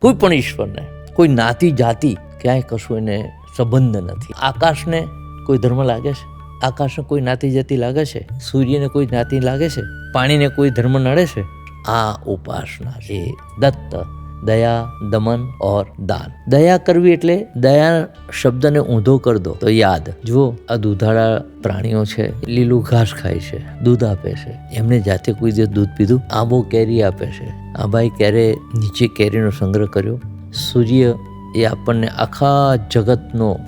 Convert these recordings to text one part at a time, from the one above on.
કોઈ પણ ઈશ્વરને. કોઈ જ્ઞાતિ જાતિ ક્યાંય કશું એને સંબંધ નથી. આકાશને કોઈ ધર્મ લાગે છે? આકાશને કોઈ જ્ઞાતિ જાતિ લાગે છે? સૂર્યને કોઈ જ્ઞાતિ લાગે છે? પાણીને કોઈ ધર્મ નડે છે? આ ઉપાસના છે દત્ત. દયા, દમન ઓર દાન. દયા કરવી એટલે દયા શબ્દને ઊંધો કરી દો તો યાદ. જુઓ, આ દૂધાળા પ્રાણીઓ છે, લીલું ઘાસ ખાય છે, દૂધ આપે છે. એમને જાતે કોઈ જે દૂધ પીધું? આંબો કેરી આપે છે. આંબાએ ક્યારે નીચે કેરીનો સંગ્રહ કર્યો? સૂર્ય એ આપણને આખા જગતનો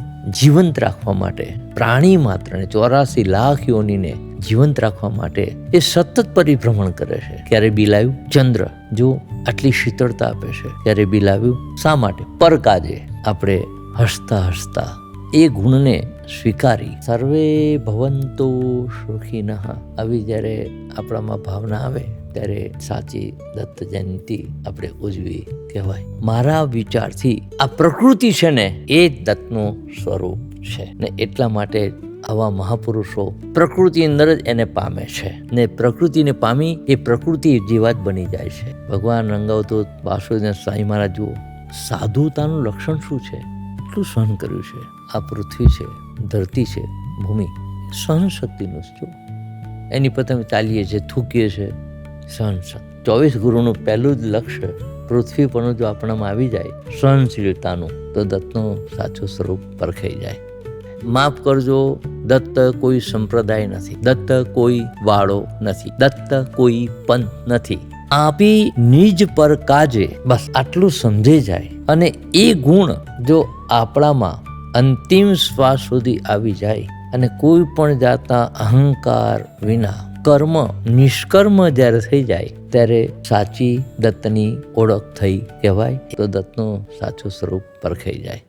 જીવંત રાખવા માટે, પ્રાણી માત્રને 84 લાખ યોનીને જીવંત રાખવા માટે એ સતત પરિભ્રમણ કરે છે. ક્યારે બિલાવ્યું? ચંદ્ર જો આટલી શીતળતા આપે છે, ક્યારે બિલાવ્યું? શા માટે? પરકાજે આપણે હસતા હસતા એ ગુણને સ્વીકારી સર્વે ભવંતો સુખીનઃ આવી જ્યારે આપણામાં ભાવના આવે ત્યારે સાચી દત્ત જયંતિ આપણે ઉજવી કહેવાય. મારા વિચારથી આ પ્રકૃતિ છે ને એ જ દત્તનું સ્વરૂપ છે ને એટલા માટે આવા મહાપુરુષો પ્રકૃતિ અંદર જ એને પામે છે ને પ્રકૃતિને પામી એ પ્રકૃતિ જેવા જ બની જાય છે. ભગવાન રંગાવતો વાસુદેવ સ્વામી મહારાજ જુઓ, સાધુતાનું લક્ષણ શું છે? એટલું સહન કર્યું છે. આ પૃથ્વી છે, ધરતી છે, ભૂમિ, સહન શક્તિનું જો એની પર તમે ચાલીએ છીએ, થૂકીએ છીએ, સહન શક્તિ. 24 ગુરુનું પહેલું જ લક્ષ્ય પૃથ્વી પરનું જો આપણામાં આવી જાય સહનશીલતાનું તો દત્તનું સાચું સ્વરૂપ પરખાઈ જાય. માફ કરજો, દત્ત કોઈ સંપ્રદાય નથી, દત્ત કોઈ વાળો નથી, દત્ત કોઈ પંથ નથી. આપી નિજ પર કાજે, બસ આટલું સમજાઈ જાય અને એ ગુણ જો આપણામાં અંતિમ શ્વાસ સુધી આવી જાય અને કોઈ પણ જાતના અહંકાર વિના કર્મ નિષ્કર્મ જ્યારે થઈ જાય ત્યારે સાચી દત્તની ઓળખ થઈ કહેવાય. તો દત્તનું સાચું સ્વરૂપ પરખાઈ જાય.